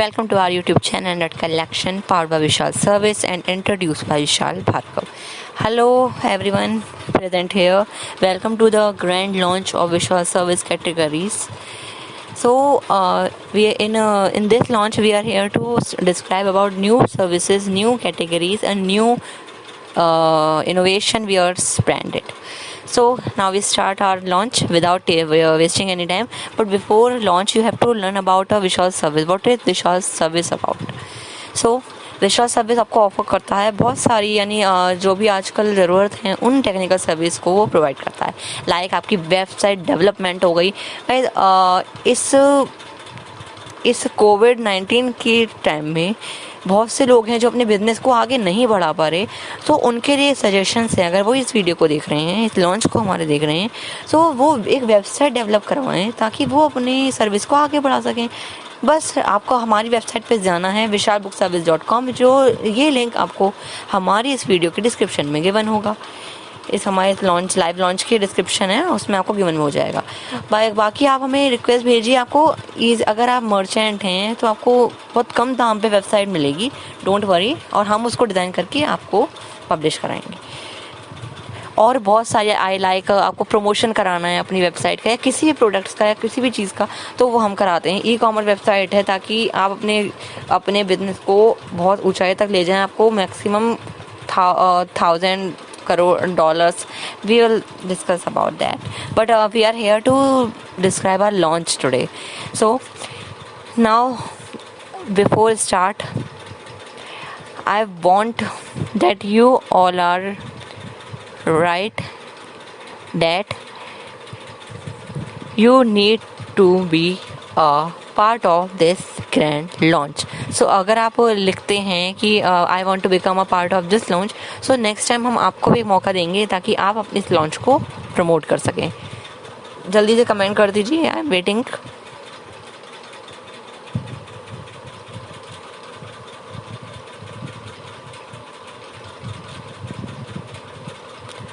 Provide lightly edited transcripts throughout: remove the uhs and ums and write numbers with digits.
Welcome to our YouTube channel Nut Collection powered by Vishal Service and introduced by Vishal Bhargav. Hello everyone present here. Welcome to the grand launch of Vishal Service categories. So we in this launch we are here to describe about new services, new categories, and new innovation we are branded. So now we start our launch without wasting any time. But before launch, you have to learn about a Vishal service. What is Vishal service about? So Vishwal service आपको offer करता है बहुत सारी यानी जो भी आजकल ज़रूरत है उन टेक्निकल सर्विस को वो प्रोवाइड करता है. लाइक आपकी वेबसाइट डेवलपमेंट हो गई. इस कोविड-19 के टाइम में बहुत से लोग हैं जो अपने बिजनेस को आगे नहीं बढ़ा पा रहे, तो उनके लिए सजेशंस हैं. अगर वो इस वीडियो को देख रहे हैं, इस लॉन्च को हमारे देख रहे हैं, तो वो एक वेबसाइट डेवलप करवाएं ताकि वो अपनी सर्विस को आगे बढ़ा सकें. बस आपको हमारी वेबसाइट पे जाना है vishalbookservice.com. जो ये लिंक आपको हमारी इस वीडियो के डिस्क्रिप्शन में गिवन होगा. इस हमारे लॉन्च लाइव लॉन्च की डिस्क्रिप्शन है, उसमें आपको गिवन हो जाएगा. बाकी आप हमें रिक्वेस्ट भेजिए. आपको अगर आप मर्चेंट हैं तो आपको बहुत कम दाम पे वेबसाइट मिलेगी, डोंट वरी, और हम उसको डिज़ाइन करके आपको पब्लिश कराएंगे. और बहुत सारे आपको प्रमोशन कराना है अपनी वेबसाइट का या किसी भी प्रोडक्ट्स का या किसी भी चीज़ का, तो वो हम कराते हैं. ई-कॉमर्स वेबसाइट है ताकि आप अपने बिजनेस को बहुत ऊंचाई तक ले जाएं. आपको maximum 1000 crore dollars. We will discuss about that, but we are here to describe our launch today. So now before start, I want that you all are right that you need to be a part of this grand launch. So अगर आप लिखते हैं कि I want to become a part of this launch, so next time हम आपको भी एक मौका देंगे ताकि आप अपने इस लॉन्च को प्रमोट कर सकें. जल्दी से कमेंट कर दीजिए. I am waiting.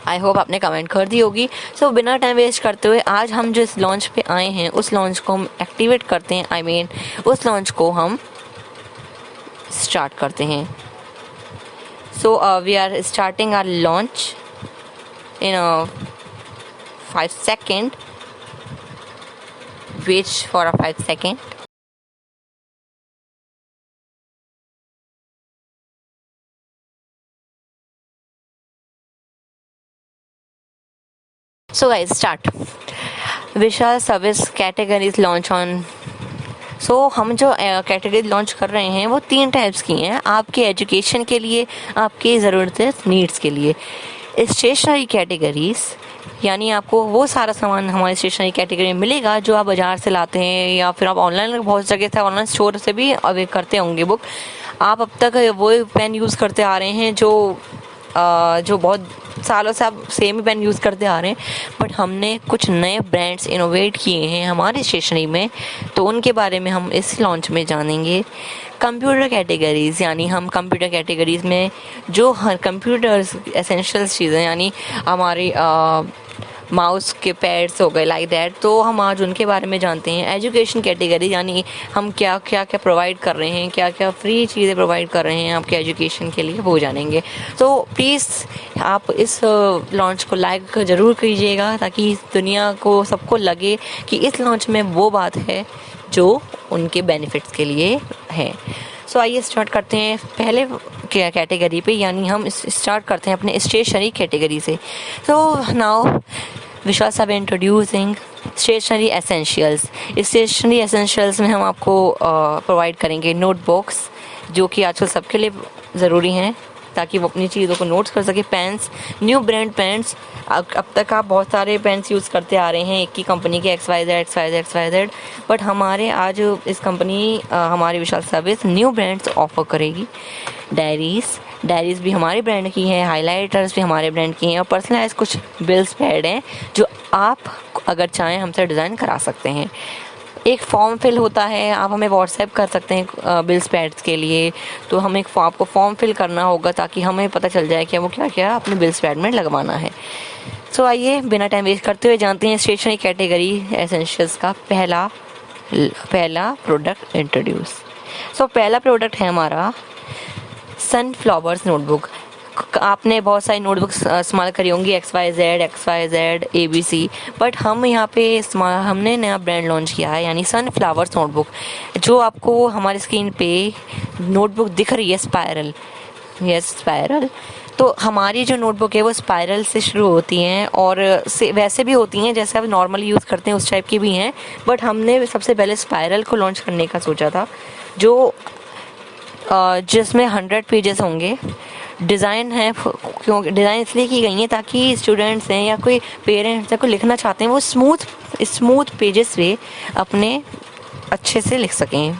I hope आपने कमेंट कर दी होगी. सो बिना टाइम वेस्ट करते हुए आज हम जो इस लॉन्च पे आए हैं उस लॉन्च को हम एक्टिवेट करते हैं. उस लॉन्च को हम स्टार्ट करते हैं. So we are starting our launch in 5 second. Wait for a 5 second. So guys start. Vishal service categories launch on. So हम जो कैटेगरी लॉन्च कर रहे हैं वो 3 टाइप्स की हैं. आपके एजुकेशन के लिए, आपकी ज़रूरतें नीड्स के लिए. स्टेशनरी कैटेगरीज यानी आपको वो सारा सामान हमारी स्टेशनरी कैटेगरी में मिलेगा जो आप बाज़ार से लाते हैं या फिर आप ऑनलाइन बहुत जगह से ऑनलाइन स्टोर से भी करते होंगे बुक. आप अब तक वो पेन यूज़ करते आ रहे हैं जो बहुत सालों से आप सेम ही पेन यूज़ करते आ रहे हैं. बट हमने कुछ नए ब्रांड्स इनोवेट किए हैं हमारी स्टेशनरी में, तो उनके बारे में हम इस लॉन्च में जानेंगे. कंप्यूटर कैटेगरीज़ यानी हम कंप्यूटर कैटेगरीज़ में जो हर कंप्यूटर्स एसेंशियल्स चीज़ें यानी हमारी माउस के पैड्स हो गए लाइक दैट, तो हम आज उनके बारे में जानते हैं. एजुकेशन कैटेगरी यानी हम क्या क्या प्रोवाइड कर रहे हैं, क्या क्या फ्री चीज़ें प्रोवाइड कर रहे हैं आपके एजुकेशन के लिए, वो जानेंगे. तो प्लीज़ आप इस लॉन्च को लाइक ज़रूर कीजिएगा ताकि इस दुनिया को सबको लगे कि इस लॉन्च में वो बात है जो उनके बेनिफिट्स के लिए है. सो आइए स्टार्ट करते हैं पहले कैटेगरी पे, यानी हम स्टार्ट करते हैं अपने स्टेशनरी कैटेगरी से. तो नाउ विश्वाल साहब introducing stationery essentials. Stationery essentials में हम आपको प्रोवाइड करेंगे नोटबुक्स जो कि आजकल सबके लिए ज़रूरी हैं ताकि वो अपनी चीज़ों को नोट्स कर सके. Pens, new brand pens. अब तक आप बहुत सारे पेन्स यूज़ करते आ रहे हैं एक ही कंपनी के XYZ, बट हमारे आज इस कंपनी हमारी विशाल सर्विस न्यू ब्रांड्स ऑफर करेगी. डायरीज़ भी हमारे ब्रांड की हैं, हाइलाइटर्स भी हमारे ब्रांड की हैं, और पर्सनलाइज कुछ बिल्स पैड हैं जो आप अगर चाहें हमसे डिज़ाइन करा सकते हैं. एक फॉर्म फिल होता है, आप हमें व्हाट्सएप कर सकते हैं बिल्स पैड्स के लिए. तो हमें आपको फॉर्म फिल करना होगा ताकि हमें पता चल जाए कि वो क्या क्या अपने बिल्स पैड में लगवाना है. सो आइए बिना टाइम वेस्ट करते हुए जानते हैं स्टेशनरी कैटेगरी एसेंशियल्स का पहला प्रोडक्ट इंट्रोड्यूस. सो पहला प्रोडक्ट है हमारा सनफ्लावर्स नोटबुक। आपने बहुत सारी नोटबुक्स इस्तेमाल करी होंगी, XYZ, ABC, बट हम यहाँ पे हमने नया ब्रांड लॉन्च किया है, यानी सनफ्लावर्स नोटबुक। जो आपको हमारी स्क्रीन पे नोटबुक दिख रही है स्पायरल, यस स्पायरल, तो हमारी जो नोटबुक है वो स्पायरल से शुरू होती हैं और वैसे भी होती हैं जैसे आप नॉर्मली यूज़ करते हैं उस टाइप की भी हैं, बट हमने सबसे पहले स्पायरल को लॉन्च करने का सोचा था, जो जिसमें 100 पेजेस होंगे। डिज़ाइन है, क्यों डिज़ाइन इसलिए की गई है ताकि स्टूडेंट्स हैं या कोई पेरेंट्स हैं कोई लिखना चाहते हैं वो स्मूथ पेजेस पे अपने अच्छे से लिख सकें।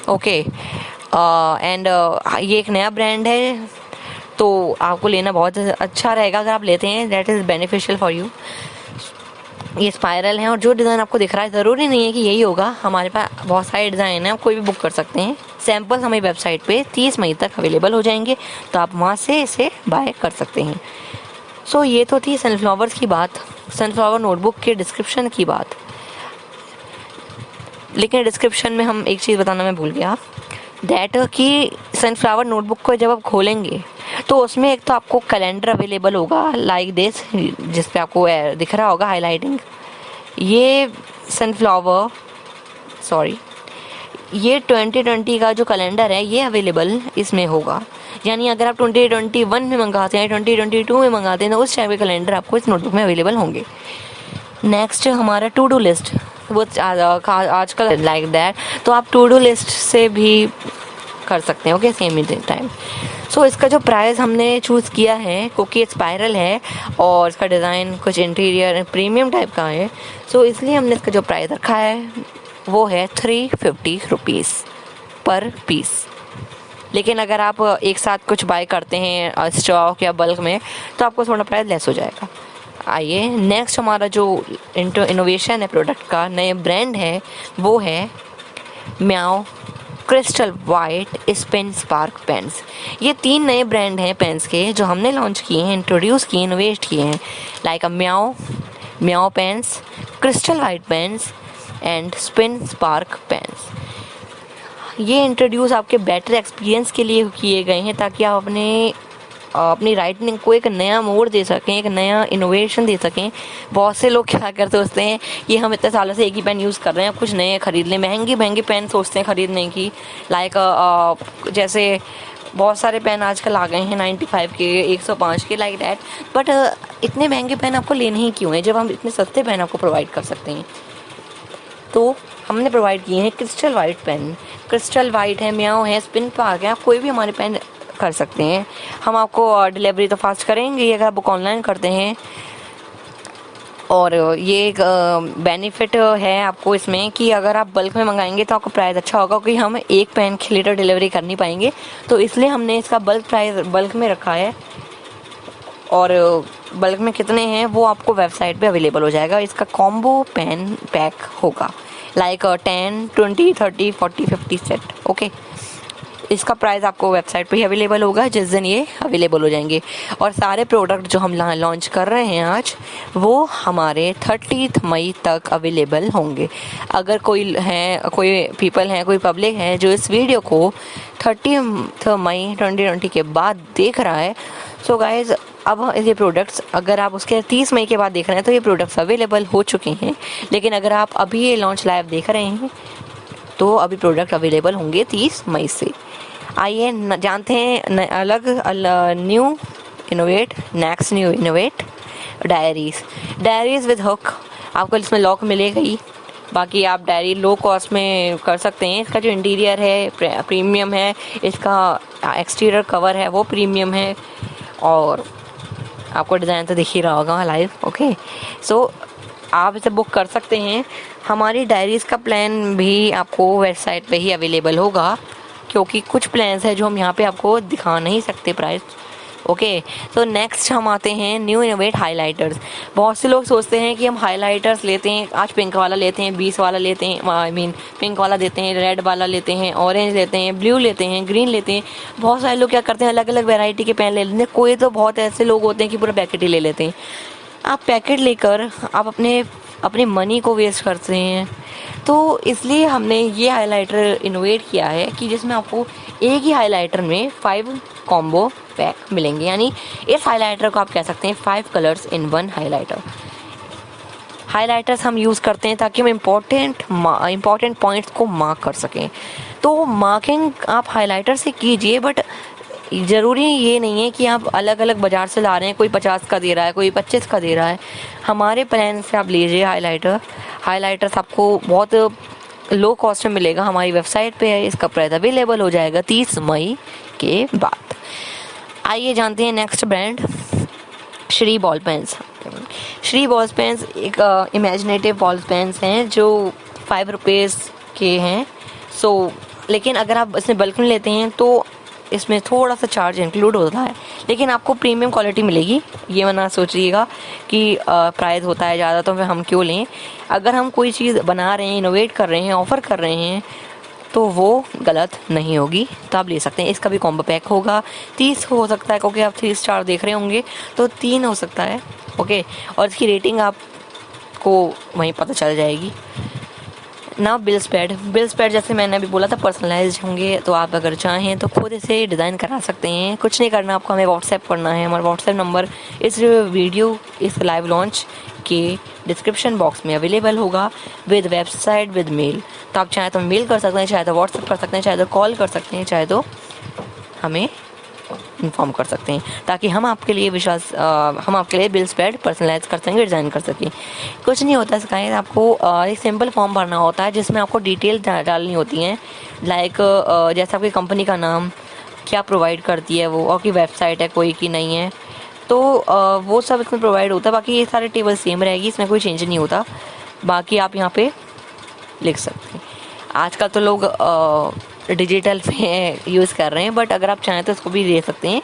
ओके, एंड ये एक नया ब्रांड है तो आपको लेना बहुत अच्छा रहेगा अगर आप लेते हैं, that is beneficial for you. ये स्पायरल है और जो डिज़ाइन आपको दिख रहा है ज़रूरी नहीं है कि यही होगा, हमारे पास बहुत सारे डिज़ाइन हैं, आप कोई भी बुक कर सकते हैं। सैम्पल हमारी वेबसाइट पे 30 मई तक अवेलेबल हो जाएंगे, तो आप वहाँ से इसे बाय कर सकते हैं। सो ये तो थी सनफ्लावर्स की बात, सनफ्लावर नोटबुक के डिस्क्रिप्शन की बात। लेकिन डिस्क्रिप्शन में हम एक चीज़ बताना मैं भूल गया, दैट कि सनफ्लावर नोटबुक को जब आप खोलेंगे तो उसमें एक तो आपको कैलेंडर अवेलेबल होगा लाइक दिस, जिस पे आपको दिख रहा होगा हाईलाइटिंग, ये सनफ्लावर सॉरी ये 2020 का जो कैलेंडर है ये अवेलेबल इसमें होगा। यानी अगर आप 2021 में मंगाते हैं, 2022 में मंगाते हैं, तो उस टाइप के कैलेंडर आपको इस नोटबुक में अवेलेबल होंगे। नेक्स्ट हमारा टू डू लिस्ट, वो आजकल लाइक दैट, तो आप टू डू लिस्ट से भी कर सकते हैं। ओके, सेम ही टाइम। सो इसका जो प्राइस हमने चूज़ किया है क्योंकि स्पायरल है और इसका डिज़ाइन कुछ इंटीरियर प्रीमियम टाइप का है, सो इसलिए हमने इसका जो प्राइस रखा है वो है 350 रुपीज़ पर पीस। लेकिन अगर आप एक साथ कुछ बाय करते हैं स्टॉक या बल्क में तो आपको थोड़ा प्राइस लेस हो जाएगा। आइए नेक्स्ट हमारा जो इनोवेशन है प्रोडक्ट का, नए ब्रांड है, वो है म्याओ क्रिस्टल वाइट स्पेन स्पार्क पेन्स। ये 3 नए ब्रांड हैं पेन्स के जो हमने लॉन्च किए हैं, इंट्रोड्यूस किए, इनोवेट किए हैं, like meow pens, crystal white pens and spin spark pens. ये इंट्रोड्यूस आपके बेटर एक्सपीरियंस के लिए किए गए हैं ताकि आप अपनी राइटिंग को एक नया मोड़ दे सकें, एक नया इनोवेशन दे सकें। बहुत से लोग क्या करते सोचते हैं कि हम इतने सालों से एक ही पेन यूज़ कर रहे हैं, अब कुछ नए खरीद लें, महंगे पेन सोचते हैं खरीदने की, लाइक जैसे बहुत सारे पेन आजकल आ गए हैं 95 के, 105 के, लाइक दैट, बट इतने महंगे पेन आपको लेने ही क्यों हैं जब हम इतने सस्ते पेन आपको प्रोवाइड कर सकते हैं। तो हमने प्रोवाइड किए हैं crystal white pen. Crystal white है, म्याओ है, स्पिन पार्क है, आप कोई भी हमारे पेन कर सकते हैं। हम आपको डिलीवरी तो फास्ट करेंगे अगर आप बुक ऑनलाइन करते हैं। और ये एक बेनिफिट है आपको इसमें कि अगर आप बल्क में मंगाएंगे तो आपको प्राइस अच्छा होगा, क्योंकि हम एक पेन के लीटर डिलीवरी कर नहीं पाएंगे, तो इसलिए हमने इसका बल्क में रखा है। और बल्क में कितने हैं वो आपको वेबसाइट पे अवेलेबल हो जाएगा। इसका कॉम्बो पेन पैक होगा, लाइक 10, 20, 30, 40, 50 सेट। ओके, इसका प्राइस आपको वेबसाइट पे ही अवेलेबल होगा जिस दिन ये अवेलेबल हो जाएंगे। और सारे प्रोडक्ट जो हम लॉन्च कर रहे हैं आज वो हमारे 30 मई तक अवेलेबल होंगे। अगर कोई पीपल हैं, कोई पब्लिक है जो इस वीडियो को 30 मई 2020 के बाद देख रहा है, सो गाइज अब ये प्रोडक्ट्स अगर आप उसके 30 मई के बाद देख रहे हैं तो ये प्रोडक्ट्स अवेलेबल हो चुके हैं। लेकिन अगर आप अभी ये लॉन्च लाइव देख रहे हैं तो अभी प्रोडक्ट अवेलेबल होंगे 30 मई से। आइए जानते हैं next new innovate diaries with hook. आपको इसमें लॉक मिलेगा ही, बाकी आप डायरी लो कॉस्ट में कर सकते हैं। इसका जो इंटीरियर है प्रीमियम है, इसका एक्सटीरियर कवर है वो प्रीमियम है, और आपको डिज़ाइन तो दिख ही रहा होगा लाइव। ओके, सो आप इसे बुक कर सकते हैं। हमारी डायरीज़ का प्लान भी आपको वेबसाइट पे ही अवेलेबल होगा, क्योंकि कुछ प्लान्स हैं जो हम यहाँ पे आपको दिखा नहीं सकते प्राइस। ओके, तो नेक्स्ट हम आते हैं न्यू इनोवेट हाइलाइटर्स। बहुत से लोग सोचते हैं कि हम हाइलाइटर्स लेते हैं, आज पिंक वाला लेते हैं, 20 वाला लेते हैं, पिंक वाला देते हैं, रेड वाला लेते हैं, ऑरेंज लेते हैं, ब्लू लेते हैं, ग्रीन लेते हैं। बहुत सारे लोग क्या करते हैं अलग अलग वेराइटी के पेन ले लेते हैं। कोई तो बहुत ऐसे लोग होते हैं कि पूरा पैकेट ही ले लेते हैं। आप पैकेट लेकर आप अपने अपनी मनी को वेस्ट करते हैं। तो इसलिए हमने ये हाइलाइटर इनोवेट किया है कि जिसमें आपको एक ही हाइलाइटर में 5 कॉम्बो पैक मिलेंगे, यानी इस हाइलाइटर को आप कह सकते हैं 5 कलर्स इन 1 हाइलाइटर। हाइलाइटर्स हम यूज़ करते हैं ताकि हम इम्पॉर्टेंट पॉइंट्स को मार्क कर सकें। तो मार्किंग आप हाइलाइटर से कीजिए, बट ज़रूरी ये नहीं है कि आप अलग अलग बाज़ार से ला रहे हैं, कोई 50 का दे रहा है, कोई 25 का दे रहा है। हमारे प्लान से आप लीजिए हाइलाइटर्स आपको बहुत लो कॉस्ट में मिलेगा। हमारी वेबसाइट पे है, इसका प्राइस अवेलेबल हो जाएगा 30 मई के बाद। आइए जानते हैं next brand, Shri ball pens. Shri ball pens एक इमेजिनेटिव बॉल पेन्स हैं जो 5 रुपीज़ के हैं। लेकिन अगर आप इसमें बल्क में लेते हैं तो इसमें थोड़ा सा चार्ज इंक्लूड होता है, लेकिन आपको प्रीमियम क्वालिटी मिलेगी। ये मत सोचिएगा कि प्राइस होता है ज़्यादा तो फिर हम क्यों लें। अगर हम कोई चीज़ बना रहे हैं, इनोवेट कर रहे हैं, ऑफ़र कर रहे हैं, तो वो गलत नहीं होगी, तो आप ले सकते हैं। इसका भी कॉम्बो पैक होगा, 30 हो सकता है क्योंकि आप 3 स्टार देख रहे होंगे, तो 3 हो सकता है। ओके, और इसकी रेटिंग आपको वहीं पता चल जाएगी ना। बिल्स पैड जैसे मैंने अभी बोला था पर्सनलाइज होंगे, तो आप अगर चाहें तो खुद इसे डिज़ाइन करा सकते हैं। कुछ नहीं करना आपको, हमें व्हाट्सएप करना है। हमारा व्हाट्सएप नंबर इस लाइव लॉन्च के डिस्क्रिप्शन बॉक्स में अवेलेबल होगा विद वेबसाइट विद मेल। तो आप चाहे तो मेल कर सकते हैं, चाहे तो व्हाट्सएप कर सकते हैं, चाहे तो कॉल कर सकते हैं, चाहे तो हमें इन्फॉर्म कर सकते हैं, ताकि हम आपके लिए बिल्स पैड पर्सनलाइज कर सकें, डिज़ाइन कर सकें। कुछ नहीं होता इसका, आपको एक सिंपल फॉर्म भरना होता है जिसमें आपको डिटेल डालनी होती हैं, लाइक जैसे आपकी कंपनी का नाम क्या प्रोवाइड करती है वो, और की वेबसाइट है कोई की नहीं है, तो वो सब इसमें प्रोवाइड होता है। बाकी ये सारे टेबल सेम रहेगी, इसमें कोई चेंज नहीं होता। बाकी आप यहाँ पे लिख सकते हैं। आजकल तो लोग डिजिटल पे यूज़ कर रहे हैं, बट अगर आप चाहें तो इसको भी ले सकते हैं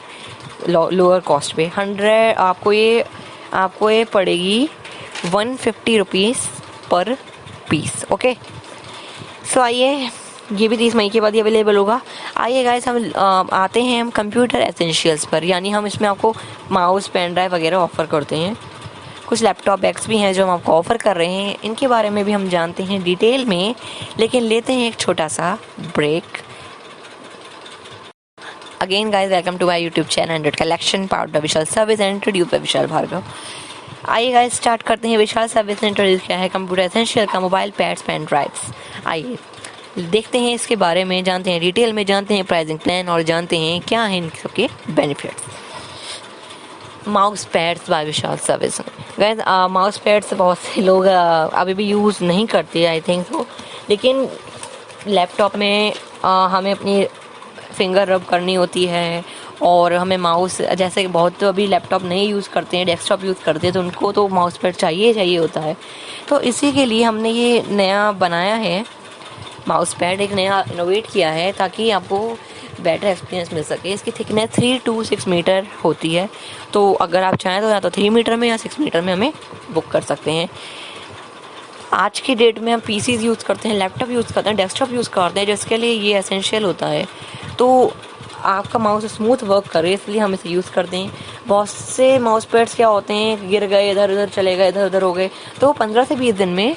लोअर कॉस्ट पे। 100 आपको ये पड़ेगी 150 रुपीज़ पर पीस। ओके, सो आइए, ये भी 30 मई के बाद ही अवेलेबल होगा। आइए गाइस, हम आते हैं हम कंप्यूटर एसेंशियल्स पर, यानी हम इसमें आपको माउस, पेन ड्राइव वगैरह ऑफ़र करते हैं। कुछ लैपटॉप बैग्स भी हैं जो हम आपको ऑफ़र कर रहे हैं, इनके बारे में भी हम जानते हैं डिटेल में, लेकिन लेते हैं एक छोटा सा break. Again guys, welcome to my YouTube channel 100 collection powered by Vishal service and introduce by Vishal Bhargav. आइए गाइस, स्टार्ट करते हैं। विशाल सर्विस ने इंट्रोड्यूस किया है कंप्यूटर एसेंशियल का मोबाइल पैड्स, पेन ड्राइव्स। आइए देखते हैं इसके बारे में, जानते हैं डिटेल में, जानते हैं प्राइसिंग प्लान और जानते हैं क्या हैं इन सबके benefits. Mouse pads bye Vishal service. Guys, mouse pads बहुत से लोग अभी भी यूज़ नहीं करते, आई थिंक सो, लेकिन लैपटॉप में हमें अपनी फिंगर रब करनी होती है, और हमें माउस, जैसे बहुत तो अभी लैपटॉप नहीं यूज़ करते हैं, डेस्कटॉप यूज़ करते हैं, तो उनको तो माउस पैड चाहिए होता है। तो इसी के लिए हमने ये नया बनाया है माउस पैड, एक नया इनोवेट किया है ताकि आपको बेटर एक्सपीरियंस मिल सके। इसकी थिकनेस 3 to 6 मीटर होती है, तो अगर आप चाहें तो या तो 3 मीटर में या 6 मीटर में हमें बुक कर सकते हैं। आज की डेट में हम पीसीज यूज़ करते हैं, लैपटॉप यूज़ करते हैं, डेस्कटॉप यूज़ करते हैं, जिसके लिए ये एसेंशियल होता है। तो आपका माउस स्मूथ वर्क करे, इसलिए हम इसे यूज़ करते हैं। बहुत से माउस पैड्स क्या होते हैं, गिर गए, इधर उधर चले गए, इधर उधर हो गए, तो 15 से 20 दिन में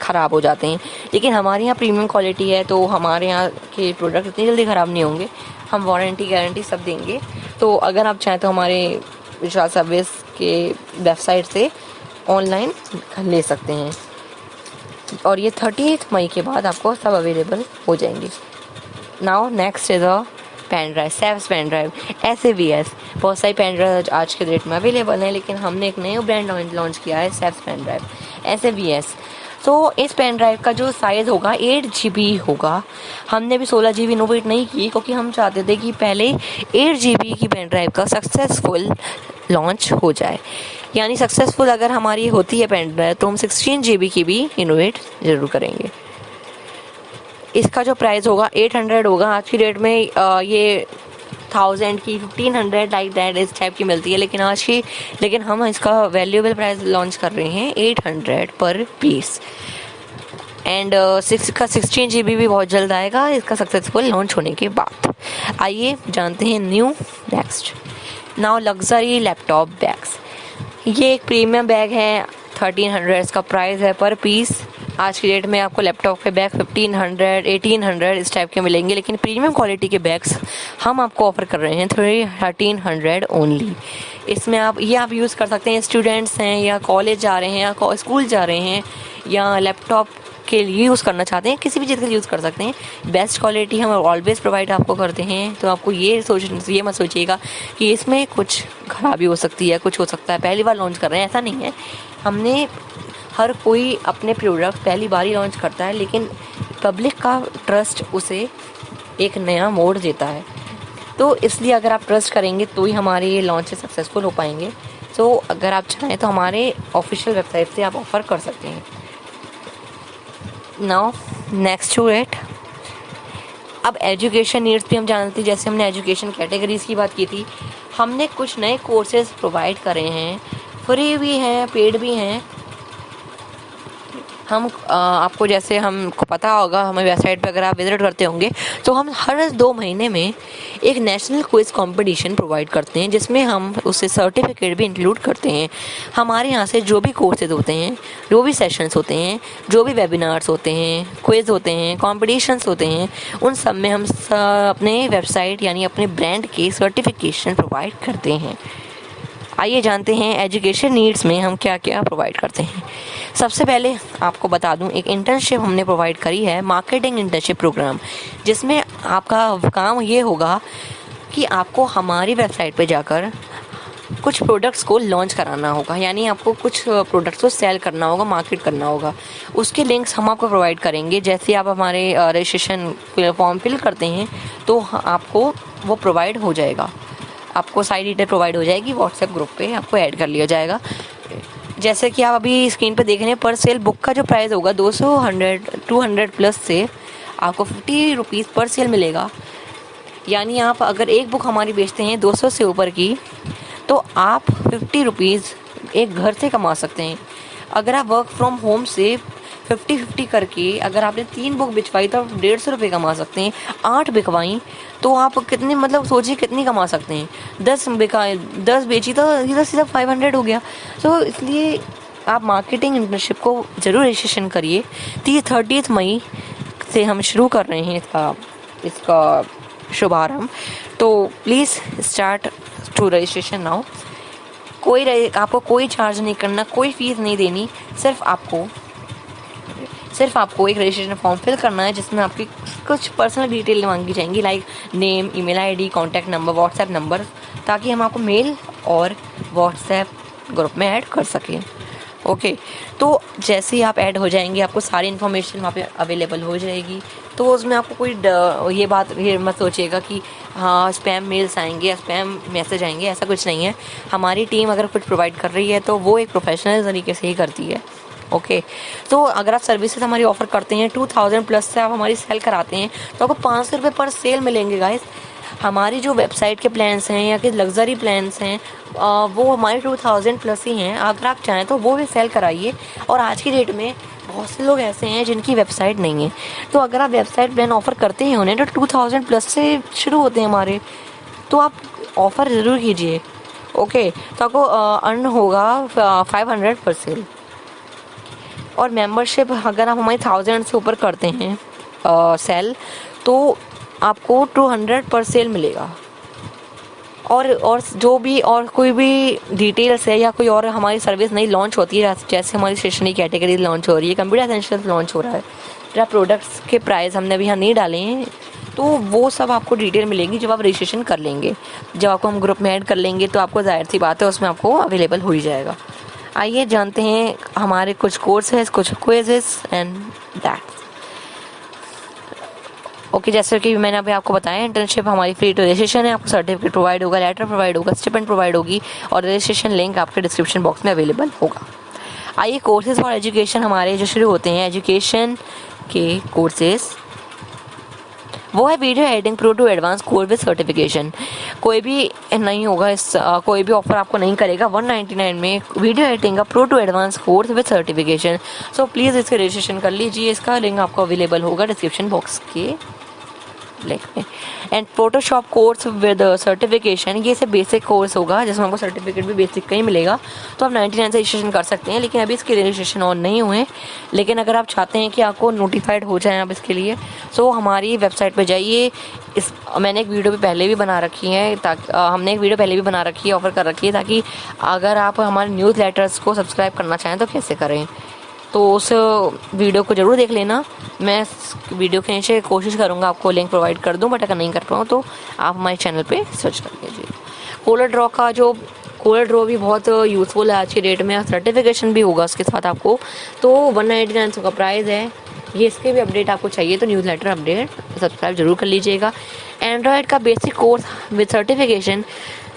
ख़राब हो जाते हैं। लेकिन हमारे यहाँ प्रीमियम क्वालिटी है, तो हमारे यहाँ के प्रोडक्ट इतनी जल्दी ख़राब नहीं होंगे, हम वारंटी गारंटी सब देंगे। तो अगर आप चाहें तो हमारे विशाल सर्विस के वेबसाइट से ऑनलाइन ले सकते हैं, और ये 30 मई के बाद आपको सब अवेलेबल हो जाएंगे। Now next is a pen drive, SAVS pen drive, SAVS। बहुत सारी पेन ड्राइव आज के डेट में अवेलेबल हैं, लेकिन हमने एक नया ब्रांड लॉन्च किया है, सैव्स पेन ड्राइव, SAVS। तो इस पेन ड्राइव का जो साइज़ होगा 8 GB होगा। हमने भी 16 GB इनोवेट नहीं की, क्योंकि हम चाहते थे कि पहले 8 GB की पेन ड्राइव का सक्सेसफुल लॉन्च हो जाए। यानी सक्सेसफुल अगर हमारी होती है पेन ड्राइव, तो हम 16 GB की भी इनोवेट ज़रूर करेंगे। इसका जो प्राइस होगा 800 होगा। आज की डेट में ये 1000 की, 1500 लाइक दैट इस टाइप की मिलती है, लेकिन हम इसका वैल्यूएबल प्राइस लॉन्च कर रहे हैं 800 पर पीस। एंड 16 GB भी बहुत जल्द आएगा इसका सक्सेसफुल लॉन्च होने के बाद। आइए जानते हैं next now luxury laptop bags. ये एक प्रीमियम बैग है, 1300 इसका प्राइस है पर पीस। आज की डेट में आपको लैपटॉप के बैग 1500 1800 इस टाइप के मिलेंगे, लेकिन प्रीमियम क्वालिटी के बैग्स हम आपको ऑफर कर रहे हैं 1300 ओनली। इसमें आप यूज़ कर सकते हैं, स्टूडेंट्स हैं या कॉलेज जा रहे हैं या स्कूल जा रहे हैं या लैपटॉप के लिए यूज़ करना चाहते हैं, किसी भी चीज़ के लिए यूज़ कर सकते हैं। बेस्ट क्वालिटी हम ऑलवेज प्रोवाइड आपको करते हैं, तो आपको ये मत सोचिएगा कि इसमें कुछ खराबी हो सकती है, कुछ हो सकता है, पहली बार लॉन्च कर रहे हैं, ऐसा नहीं है। हमने हर कोई अपने प्रोडक्ट पहली बार ही लॉन्च करता है, लेकिन पब्लिक का ट्रस्ट उसे एक नया मोड़ देता है। तो इसलिए अगर आप ट्रस्ट करेंगे तो ही हमारे ये लॉन्च सक्सेसफुल हो पाएंगे। सो अगर आप चाहें तो हमारे ऑफिशियल वेबसाइट से आप ऑफ़र कर सकते हैं। नाउ नेक्स्ट टू इट, अब एजुकेशन नीड्स भी हम जानते हैं। जैसे हमने एजुकेशन कैटेगरीज़ की बात की थी, हमने कुछ नए कोर्सेज प्रोवाइड करे हैं, फ्री भी हैं, पेड भी हैं। हम आपको जैसे हमको पता होगा, हमारी वेबसाइट पे अगर आप विजिट करते होंगे तो हम हर 2 महीने में एक नेशनल क्विज़ कंपटीशन प्रोवाइड करते हैं, जिसमें हम उससे सर्टिफिकेट भी इंक्लूड करते हैं। हमारे यहाँ से जो भी कोर्सेज होते हैं, जो भी सेशंस होते हैं, जो भी वेबिनार्स होते हैं, क्विज़ होते हैं, कॉम्पिटिशन्स होते हैं, उन सब में हम अपने वेबसाइट यानी अपने ब्रांड के सर्टिफिकेशन प्रोवाइड करते हैं। आइए जानते हैं एजुकेशन नीड्स में हम क्या क्या प्रोवाइड करते हैं। सबसे पहले आपको बता दूं, एक इंटर्नशिप हमने प्रोवाइड करी है, मार्केटिंग इंटर्नशिप प्रोग्राम, जिसमें आपका काम ये होगा कि आपको हमारी वेबसाइट पे जाकर कुछ प्रोडक्ट्स को लॉन्च कराना होगा, यानी आपको कुछ प्रोडक्ट्स को सेल करना होगा, मार्केट करना होगा। उसके लिंक्स हम आपको प्रोवाइड करेंगे। जैसे आप हमारे रजिस्ट्रेशन फॉर्म फिल करते हैं तो आपको वो प्रोवाइड हो जाएगा, आपको साइट डिटेल प्रोवाइड हो जाएगी, व्हाट्सएप ग्रुप पे आपको ऐड कर लिया जाएगा। जैसे कि आप अभी स्क्रीन पे देख रहे हैं, पर सेल बुक का जो प्राइस होगा 200 प्लस से आपको 50 रुपीज़ पर सेल मिलेगा। यानी आप अगर एक बुक हमारी बेचते हैं 200 से ऊपर की, तो आप 50 रुपीज़ एक घर से कमा सकते हैं। अगर आप वर्क फ्रॉम होम से 50-50 करके अगर आपने 3 बुक बिचवाई तो आप 150 रुपये कमा सकते हैं। 8 बिकवाई तो आप कितने, मतलब सोचिए कितनी कमा सकते हैं। 10 बेची तो सीधा 500 हो गया। तो इसलिए आप मार्केटिंग इंटर्नशिप को ज़रूर रजिस्ट्रेशन करिए। 30 मई से हम शुरू कर रहे हैं इसका शुभारंभ, तो please start to registration now. आपको कोई चार्ज नहीं करना, कोई फीस नहीं देनी, सिर्फ आपको एक रजिस्ट्रेशन फॉर्म फिल करना है, जिसमें आपकी कुछ पर्सनल डिटेल मांगी जाएंगी, like name, email ID, contact number, WhatsApp number, ताकि हम आपको मेल और व्हाट्सएप ग्रुप में ऐड कर सकें। ओके, तो जैसे ही आप ऐड हो जाएंगे आपको सारी इन्फॉर्मेशन वहाँ पे अवेलेबल हो जाएगी। तो उसमें आपको कोई ये मत सोचिएगा कि हाँ स्पैम मेल्स आएंगे या स्पैम मैसेज आएंगे, ऐसा कुछ नहीं है। हमारी टीम अगर कुछ प्रोवाइड कर रही है तो वो एक प्रोफेशनल तरीके से ही करती है। ओके, तो अगर आप सर्विसेज हमारी ऑफ़र करते हैं 2000 प्लस से आप हमारी सेल कराते हैं तो आपको 500 रुपये पर सेल मिलेंगे गाइस। हमारी जो वेबसाइट के प्लान्स हैं या कि लग्जरी प्लान्स हैं वो हमारे 2000 प्लस ही हैं। अगर आप चाहें तो वो भी सेल कराइए। और आज की डेट में बहुत से लोग ऐसे हैं जिनकी वेबसाइट नहीं है, तो अगर आप वेबसाइट प्लान ऑफ़र करते हैं उन्हें, तो 2000 प्लस से शुरू होते हैं हमारे, तो आप ऑफ़र ज़रूर कीजिए। ओके, तो आपको अर्न होगा 500 पर सेल। और मेंबरशिप अगर आप हमारी 1000 से ऊपर करते हैं सेल, तो आपको 200 पर सेल मिलेगा। और जो भी और कोई भी डिटेल्स है या कोई और हमारी सर्विस नई लॉन्च होती है, जैसे हमारी स्टेशनरी कैटेगरी लॉन्च हो रही है, कंप्यूटर एसेंशियल्स लॉन्च हो रहा है, या प्रोडक्ट्स के प्राइस हमने अभी यहाँ नहीं डाले हैं, तो वो सब आपको डिटेल मिलेंगी जब आप रजिस्ट्रेशन कर लेंगे। जब आपको हम ग्रुप में ऐड कर लेंगे तो आपको जाहिर सी बात है उसमें आपको अवेलेबल हो ही जाएगा। आइए जानते हैं हमारे कुछ कोर्सेज, कुछ क्विज़ेस एंड दैट। ओके, जैसे कि मैंने अभी आपको बताया, इंटर्नशिप हमारी फ्री टू रजिस्ट्रेशन है। आपको सर्टिफिकेट प्रोवाइड होगा, लेटर प्रोवाइड होगा, स्टिपेंड प्रोवाइड होगी, और रजिस्ट्रेशन लिंक आपके डिस्क्रिप्शन बॉक्स में अवेलेबल होगा। आइए कोर्सेज फॉर एजुकेशन हमारे जो शुरू होते हैं, एजुकेशन के कोर्सेज वो है video editing pro to advance course with certification. कोई भी नहीं होगा कोई भी ऑफर आपको नहीं करेगा 199 में वीडियो एडिटिंग का pro to advance course with certification. So please इसके रजिस्ट्रेशन कर लीजिए। इसका लिंक आपको अवेलेबल होगा डिस्क्रिप्शन बॉक्स के लिंक में। And Photoshop course with certification, ये से बेसिक कोर्स होगा जिसमें आपको सर्टिफिकेट भी बेसिक का ही मिलेगा। तो आप 99 से रजिस्ट्रेशन कर सकते हैं, लेकिन अभी इसके रजिस्ट्रेशन ऑन नहीं हुए हैं। लेकिन अगर आप चाहते हैं कि आपको नोटिफाइड हो जाए आप इसके लिए, तो हमारी वेबसाइट पर जाइए। मैंने एक वीडियो भी पहले भी बना रखी है, ताकि हमने एक वीडियो पहले भी बना रखी है, ऑफर कर रखी है, ताकि अगर आप हमारे न्यूज़ लेटर्स को सब्सक्राइब करना चाहें तो कैसे करें। तो उस वीडियो को ज़रूर देख लेना। मैं वीडियो के नीचे कोशिश करूँगा आपको लिंक प्रोवाइड कर दूँ, बट अगर नहीं कर पाऊँ तो आप हमारे चैनल पे सर्च कर लीजिए। कोलर ड्रॉ भी बहुत यूज़फुल है आज की डेट में, सर्टिफिकेशन भी होगा उसके साथ आपको। तो 199 का प्राइस है ये। इसके भी अपडेट आपको चाहिए तो न्यूज़ लेटर अपडेट सब्सक्राइब जरूर कर लीजिएगा। एंड्रॉयड का बेसिक कोर्स विद सर्टिफिकेशन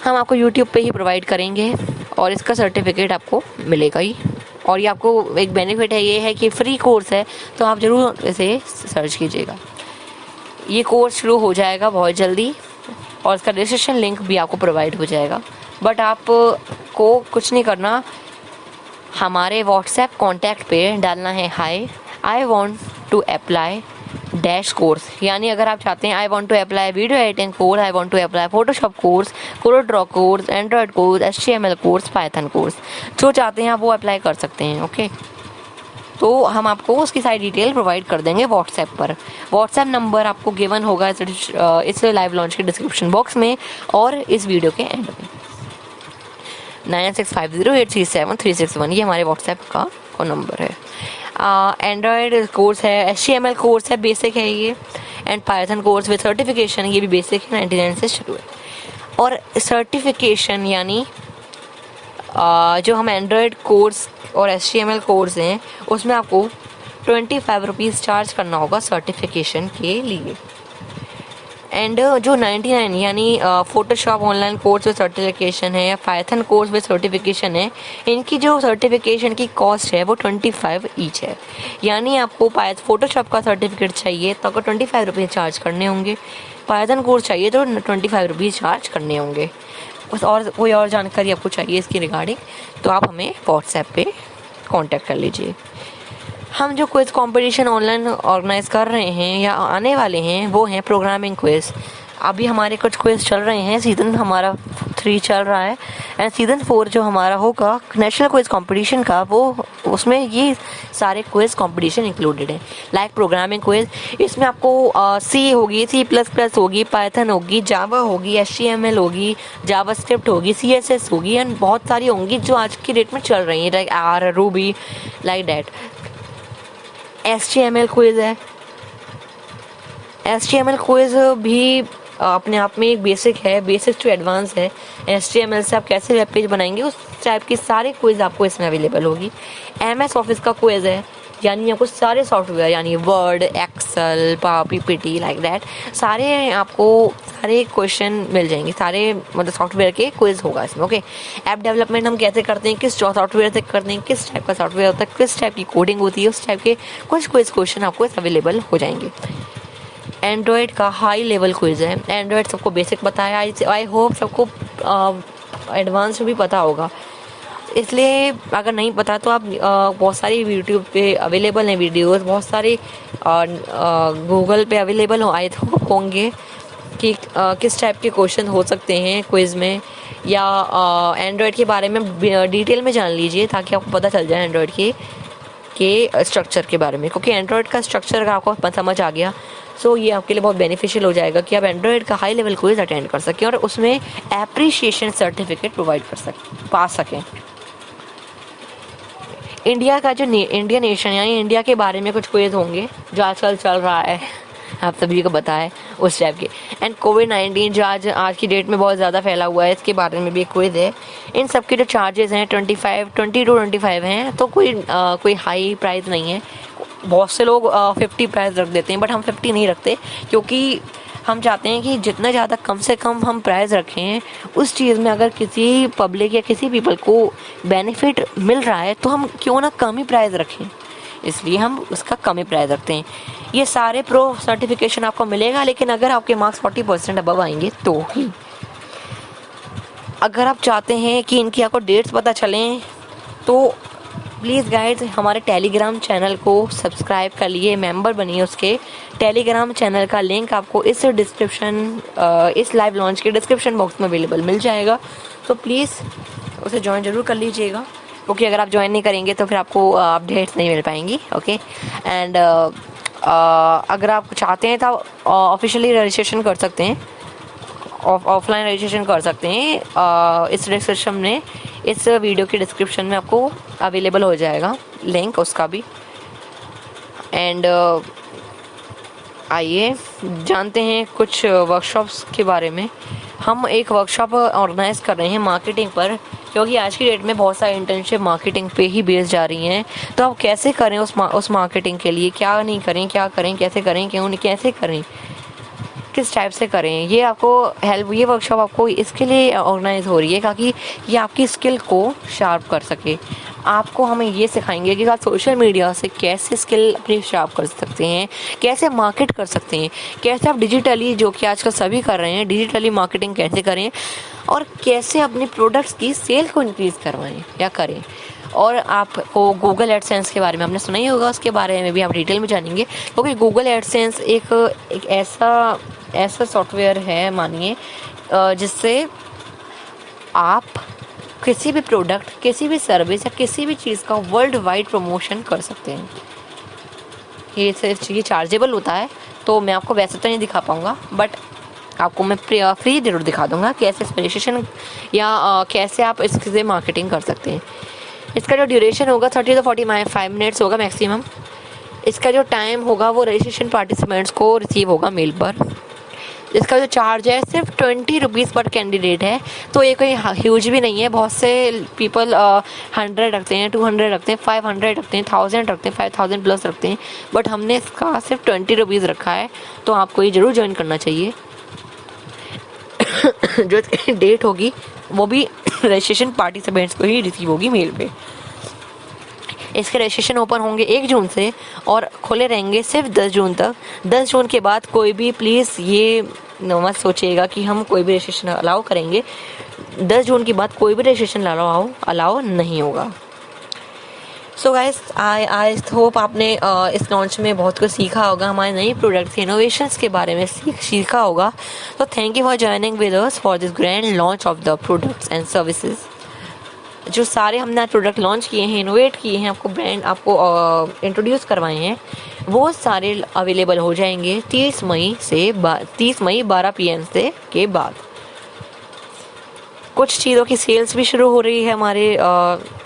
हम आपको यूट्यूब पे ही प्रोवाइड करेंगे, और इसका सर्टिफिकेट आपको मिलेगा ही। और ये आपको एक बेनिफिट है, ये है कि फ्री कोर्स है, तो आप ज़रूर इसे सर्च कीजिएगा। ये कोर्स शुरू हो जाएगा बहुत जल्दी, और इसका रजिस्ट्रेशन लिंक भी आपको प्रोवाइड हो जाएगा। बट आपको कुछ नहीं करना, हमारे व्हाट्सएप कॉन्टैक्ट पे डालना है hi I want to apply dash course. यानी अगर आप चाहते हैं I want to apply video editing course, I want to apply Photoshop course, CorelDRAW course, Android course, HTML course, Python course, जो चाहते हैं आप वो अप्लाई कर सकते हैं। ओके, तो हम आपको उसकी सारी डिटेल प्रोवाइड कर देंगे व्हाट्सएप पर। व्हाट्सएप नंबर आपको गिवन होगा इस लाइव लॉन्च के डिस्क्रिप्शन बॉक्स में और इस वीडियो के एंड में। 9650837361, ये हमारे व्हाट्सएप का नंबर है। एंड्रॉयड कोर्स है, HTML कोर्स है, बेसिक है ये, and Python course with certification, ये भी बेसिक है, 99 से शुरू है। और सर्टिफिकेशन यानी जो हम एंड्रॉयड कोर्स और HTML कोर्स हैं उसमें आपको 25 रुपीज़ चार्ज करना होगा सर्टिफिकेशन के लिए। एंड जो 99 यानी Photoshop online course with certification है या पाइथन कोर्स विद सर्टिफिकेशन है, इनकी जो सर्टिफिकेशन की कॉस्ट है वो 25 ईच है। यानी आपको फोटोशॉप का सर्टिफिकेट चाहिए तो आपको 25 रुपीज़ चार्ज करने होंगे, पाइथन कोर्स चाहिए तो 25 रुपीज़ चार्ज करने होंगे। बस और कोई और जानकारी आपको चाहिए इसकी रिगार्डिंग तो आप हमें व्हाट्सएप पे कांटेक्ट कर लीजिए। हम जो क्विज़ कंपटीशन ऑनलाइन ऑर्गेनाइज कर रहे हैं या आने वाले हैं वो हैं प्रोग्रामिंग क्विज़। अभी हमारे कुछ क्विज़ चल रहे हैं, सीज़न हमारा 3 चल रहा है, एंड सीज़न 4 जो हमारा होगा नेशनल क्विज़ कंपटीशन का, वो उसमें ये सारे क्विज़ कंपटीशन इंक्लूडेड है। लाइक प्रोग्रामिंग क्विज़, इसमें आपको सी होगी, C++ होगी, पाइथन होगी, जावा होगी, HTML होगी, जावास्क्रिप्ट होगी, CSS होगी, एंड बहुत सारी होंगी जो आज की डेट में चल रही हैं, like R, Ruby, like that. HTML quiz है, HTML क्विज़ भी अपने आप में एक बेसिक है, बेसिक टू एडवांस है। HTML से आप कैसे वेब पेज बनाएंगे उस टाइप की सारे क्विज़ आपको इसमें अवेलेबल होगी। MS ऑफिस का क्विज़ है, यानी आपको सारे सॉफ्टवेयर यानी Word, Excel, power PPT like that सारे क्वेश्चन मिल जाएंगे, सारे मतलब सॉफ्टवेयर के क्विज़ होगा इसमें। ओके, ऐप डेवलपमेंट हम कैसे करते हैं, किस सॉफ्टवेयर से करते हैं, किस टाइप का सॉफ्टवेयर होता है, किस टाइप की कोडिंग होती है, उस टाइप के कुछ क्विज़ क्वेश्चन आपको अवेलेबल हो जाएंगे। एंड्रॉयड का हाई लेवल क्विज़ है, एंड्रॉयड सबको बेसिक पता है, आई होप सबको एडवांस भी पता होगा। इसलिए अगर नहीं पता तो आप बहुत सारी यूट्यूब पे अवेलेबल हैं वीडियोस, बहुत सारे गूगल पे अवेलेबल होंगे कि किस टाइप के क्वेश्चन हो सकते हैं क्विज़ में, या एंड्रॉयड के बारे में डिटेल में जान लीजिए ताकि आपको पता चल जाए एंड्रॉयड के स्ट्रक्चर के बारे में। क्योंकि एंड्रॉयड का स्ट्रक्चर अगर आपको समझ आ गया सो ये आपके लिए बहुत बेनिफिशियल हो जाएगा कि आप एंड्रॉयड का हाई लेवल क्विज़ अटेंड कर सकें और उसमें एप्रिशिएशन सर्टिफिकेट प्रोवाइड पा सकें। इंडिया का जो इंडिया नेशन यानी इंडिया के बारे में कुछ क्विज़ होंगे जो आजकल चल रहा है, आप सभी को पता है उस टाइप के। एंड कोविड-19 जो आज की डेट में बहुत ज़्यादा फैला हुआ है, इसके बारे में भी एक क्विज़ है। इन सब के जो चार्जेस हैं 20 to 25 हैं, तो कोई हाई प्राइस नहीं है। बहुत से लोग 50 प्राइस रख देते हैं, बट हम 50 नहीं रखते क्योंकि हम चाहते हैं कि जितना ज़्यादा कम से कम हम प्राइस रखें उस चीज़ में अगर किसी पब्लिक या किसी पीपल को बेनिफिट मिल रहा है तो हम क्यों ना कम ही प्राइस रखें, इसलिए हम उसका कम ही प्राइस रखते हैं। ये सारे प्रो सर्टिफिकेशन आपको मिलेगा, लेकिन अगर आपके मार्क्स 40% अबव आएंगे तो ही। अगर आप चाहते हैं कि इनकी आपको डेट्स पता चलें तो प्लीज़ गाइज हमारे टेलीग्राम चैनल को सब्सक्राइब कर लिए, मेंबर बनिए उसके। टेलीग्राम चैनल का लिंक आपको इस लाइव लॉन्च के डिस्क्रिप्शन बॉक्स में अवेलेबल मिल जाएगा, तो प्लीज़ उसे ज्वाइन ज़रूर कर लीजिएगा, क्योंकि अगर आप ज्वाइन नहीं करेंगे तो फिर आपको अपडेट्स नहीं मिल पाएंगी। ओके, एंड अगर आप चाहते हैं तो ऑफिशियली रजिस्ट्रेशन कर सकते हैं, ऑफलाइन रजिस्ट्रेशन कर सकते हैं। इस डिस्क्रिप्शन में, इस वीडियो के डिस्क्रिप्शन में आपको अवेलेबल हो जाएगा लिंक उसका भी। एंड आइए जानते हैं कुछ वर्कशॉप्स के बारे में। हम एक वर्कशॉप ऑर्गेनाइज कर रहे हैं मार्केटिंग पर, क्योंकि आज की डेट में बहुत सारी इंटर्नशिप मार्केटिंग पे ही बेस जा रही हैं। तो आप कैसे करें उस मार्केटिंग के लिए, क्या नहीं करें, क्या करें, कैसे करें, क्यों नहीं, कैसे करें, किस टाइप से करें, ये आपको ये वर्कशॉप आपको इसके लिए ऑर्गेनाइज हो रही है ताकि ये आपकी स्किल को शार्प कर सके। आपको हमें ये सिखाएंगे कि आप सोशल मीडिया से कैसे स्किल अपनी शार्प कर सकते हैं, कैसे मार्केट कर सकते हैं, कैसे आप डिजिटली, जो कि आजकल सभी कर रहे हैं, डिजिटली मार्केटिंग कैसे करें, और कैसे अपने प्रोडक्ट्स की सेल को इंक्रीज़ करवाएं या करें। और आपको गूगल एडसेंस के बारे में आपने सुना ही होगा, उसके बारे में भी आप डिटेल में जानेंगे, क्योंकि गूगल एडसेंस एक ऐसा सॉफ्टवेयर है, मानिए, जिससे आप किसी भी प्रोडक्ट, किसी भी सर्विस या किसी भी चीज़ का वर्ल्ड वाइड प्रमोशन कर सकते हैं। ये चार्जेबल होता है, तो मैं आपको वैसे तो नहीं दिखा पाऊँगा, बट आपको मैं फ्री ज़रूर दिखा दूँगा कैसे रजिस्ट्रेशन या कैसे आप इससे मार्केटिंग कर सकते हैं। इसका जो ड्यूरेशन होगा 30 to 45 मिनट्स होगा मैक्सिमम। इसका जो टाइम होगा वो रजिस्ट्रेशन पार्टिसिपेंट्स को रिसीव होगा मेल पर। इसका जो चार्ज है सिर्फ 20 रुपीज़ पर कैंडिडेट है, तो ये कोई ह्यूज भी नहीं है। बहुत से पीपल 100 रखते हैं, 200 रखते हैं, 500 रखते हैं, 1000 रखते हैं, 5000 प्लस रखते हैं, बट हमने इसका सिर्फ 20 रुपीज़ रखा है, तो आपको ये ज़रूर ज्वाइन करना चाहिए। जो डेट होगी वो भी रजिस्ट्रेशन पार्टिसिपेंट्स को ही रिसीव होगी मेल पे। इसके रजिस्ट्रेशन ओपन होंगे 1 जून से और खुले रहेंगे सिर्फ 10 जून तक। 10 जून के बाद कोई भी प्लीज़ ये मत सोचिएगा कि हम कोई भी रजिस्ट्रेशन अलाउ करेंगे। 10 जून के बाद कोई भी रजिस्ट्रेशन अलाउ नहीं होगा। सो गाइस, आई होप आपने इस लॉन्च में बहुत कुछ सीखा होगा, हमारे नए प्रोडक्ट्स के इनोवेशंस के बारे में सीखा होगा। तो thank you for joining with us for this grand launch of the products and services. जो सारे हमने आज प्रोडक्ट लॉन्च किए हैं, इनोवेट किए हैं, आपको इंट्रोड्यूस करवाए हैं, वो सारे अवेलेबल हो जाएंगे 30 मई 12 PM से के बाद। कुछ चीज़ों की सेल्स भी शुरू हो रही है हमारे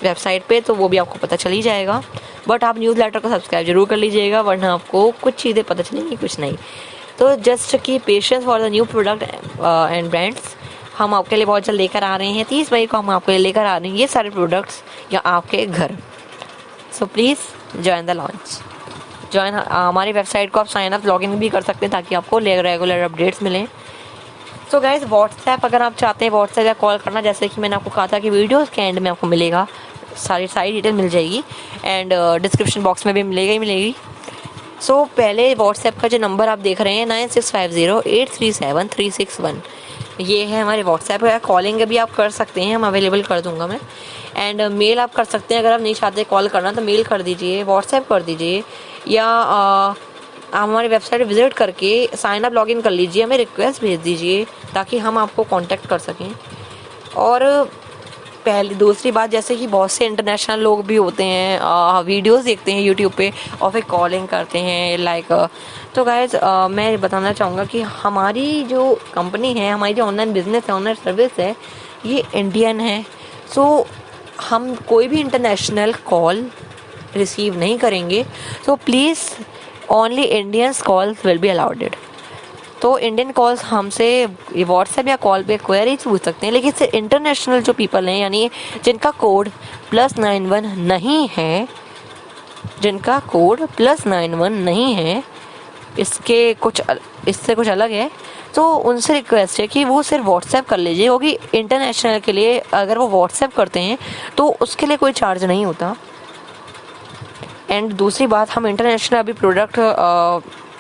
वेबसाइट पे, तो वो भी आपको पता चल ही जाएगा। बट आप न्यूज़लेटर को सब्सक्राइब जरूर कर लीजिएगा, वरना आपको कुछ चीज़ें पता चलेंगी, कुछ नहीं। तो जस्ट की patience for the new product and brands हम आपके लिए बहुत जल्द लेकर आ रहे हैं। 30 मई को हम आपके लिए लेकर आ रहे हैं ये सारे प्रोडक्ट्स या आपके घर। So please join the launch, हमारी वेबसाइट को आप साइन अप लॉगिन भी कर सकते हैं ताकि आपको रेगुलर अपडेट्स मिलें। सो गाइज, व्हाट्सएप अगर आप चाहते हैं व्हाट्सएप या कॉल करना, जैसे कि मैंने आपको कहा था कि वीडियोस के एंड में आपको मिलेगा, सारी डिटेल मिल जाएगी, एंड डिस्क्रिप्शन बॉक्स में भी मिलेगी। सो पहले व्हाट्सएप का जो नंबर आप देख रहे हैं 9650837361, ये है हमारे व्हाट्सएप है। कॉलिंग भी आप कर सकते हैं, हम अवेलेबल कर दूंगा मैं। एंड मेल आप कर सकते हैं, अगर आप नहीं चाहते कॉल करना तो मेल कर दीजिए, व्हाट्सएप कर दीजिए, या आप हमारी वेबसाइट विजिट करके साइन अप लॉगिन कर लीजिए, हमें रिक्वेस्ट भेज दीजिए ताकि हम आपको कांटेक्ट कर सकें। और दूसरी बात, जैसे कि बहुत से इंटरनेशनल लोग भी होते हैं, वीडियोस देखते हैं यूट्यूब पे और फिर कॉलिंग करते हैं तो गाइज, मैं बताना चाहूँगा कि हमारी जो कंपनी है, हमारी जो ऑनलाइन बिजनेस है, ऑनलाइन सर्विस है, ये इंडियन है। सो हम कोई भी इंटरनेशनल कॉल रिसीव नहीं करेंगे, तो please only Indians calls will be allowed. तो इंडियन कॉल्स हमसे व्हाट्सएप या कॉल पे क्वेरीज पूछ सकते हैं, लेकिन सिर्फ इंटरनेशनल जो पीपल हैं, यानी जिनका कोड +91 नहीं है, इससे कुछ अलग है, तो उनसे रिक्वेस्ट है कि वो सिर्फ व्हाट्सएप कर लीजिए, क्योंकि इंटरनेशनल के लिए अगर वो व्हाट्सएप करते हैं तो उसके लिए कोई चार्ज नहीं होता। एंड दूसरी बात, हम इंटरनेशनल अभी प्रोडक्ट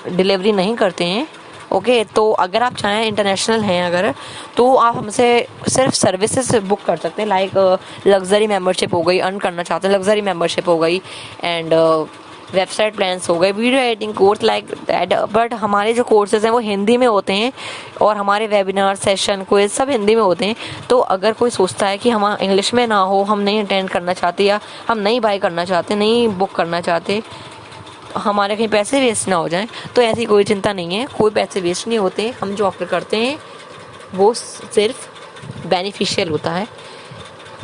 डिलीवरी नहीं करते हैं, ओके, तो अगर आप चाहें इंटरनेशनल हैं अगर, तो आप हमसे सिर्फ सर्विसेज बुक कर सकते हैं, लाइक लग्जरी मेंबरशिप हो गई, अर्न करना चाहते हैं लग्जरी मेंबरशिप हो गई, एंड वेबसाइट प्लान्स हो गए, video editing course like that. But हमारे जो कोर्सेज हैं वो हिंदी में होते हैं, और हमारे वेबिनार सेशन क्विज सब हिंदी में होते हैं। तो अगर कोई सोचता है कि हम इंग्लिश में ना हो, हम नहीं अटेंड करना चाहते, या हम नहीं बाय करना चाहते, नहीं बुक करना चाहते, हमारे कहीं पैसे वेस्ट ना हो जाएं, तो ऐसी कोई चिंता नहीं है, कोई पैसे वेस्ट नहीं होते। हम जो ऑफर करते हैं वो सिर्फ बेनिफिशियल होता है,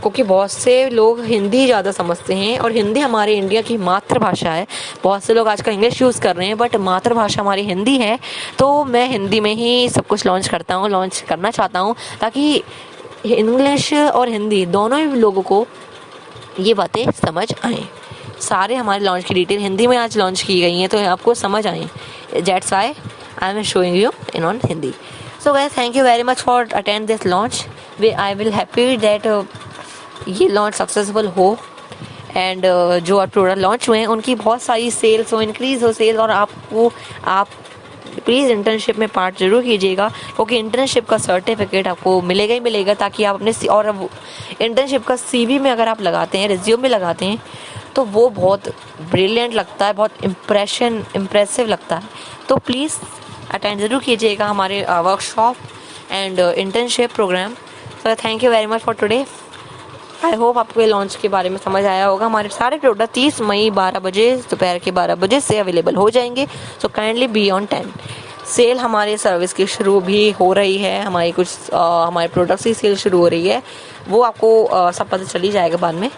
क्योंकि बहुत से लोग हिंदी ज़्यादा समझते हैं, और हिंदी हमारे इंडिया की मातृभाषा है। बहुत से लोग आजकल इंग्लिश यूज़ कर रहे हैं, बट मातृभाषा हमारी हिंदी है। तो मैं हिंदी में ही सब कुछ लॉन्च करना चाहता हूँ, ताकि इंग्लिश और हिंदी दोनों ही लोगों को ये बातें समझ आएँ। सारे हमारे लॉन्च की डिटेल हिंदी में आज लॉन्च की गई हैं, तो आपको समझ आए। That's why I am showing you in on Hindi. So guys, thank you very much for attend this launch. I will happy that ये लॉन्च सक्सेसफुल हो, एंड जो प्रोडक्ट लॉन्च हुए हैं उनकी बहुत सारी सेल्स हो, इंक्रीज़ हो सेल्स, और आप प्लीज़ इंटर्नशिप में पार्ट जरूर कीजिएगा, क्योंकि इंटर्नशिप का सर्टिफिकेट आपको मिलेगा ही मिलेगा, ताकि आप अपने और इंटर्नशिप का CV में अगर आप लगाते हैं, रिज्यूम में लगाते हैं, तो वो बहुत ब्रिलियंट लगता है, बहुत इम्प्रेसिव लगता है। तो प्लीज़ अटेंड ज़रूर कीजिएगा हमारे workshop and internship program. So thank you very much for today. I hope आपको ये लॉन्च के बारे में समझ आया होगा। हमारे सारे प्रोडक्ट 30 मई 12 बजे, दोपहर के 12 बजे से अवेलेबल हो जाएंगे। So kindly be on time. Sale हमारे सर्विस की शुरू भी हो रही है, हमारी कुछ हमारे प्रोडक्ट्स की सेल शुरू हो रही है, वो आपको सब पता चल ही जाएगा बाद में।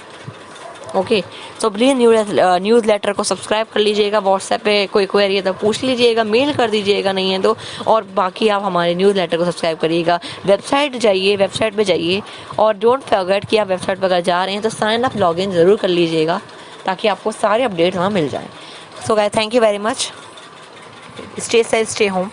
Okay, so please newsletter को सब्सक्राइब कर लीजिएगा। व्हाट्सएप पे कोई क्वेरी है तो पूछ लीजिएगा, मेल कर दीजिएगा नहीं है तो, और बाकी आप हमारे न्यूज़ लेटर को सब्सक्राइब करिएगा। वेबसाइट पे जाइए, और डोंट फॉरगेट कि आप वेबसाइट पर अगर जा रहे हैं तो साइन अप लॉगिन ज़रूर कर लीजिएगा, ताकि आपको सारे अपडेट वहाँ मिल जाएँ। So guys, thank you very much. Stay safe, stay home.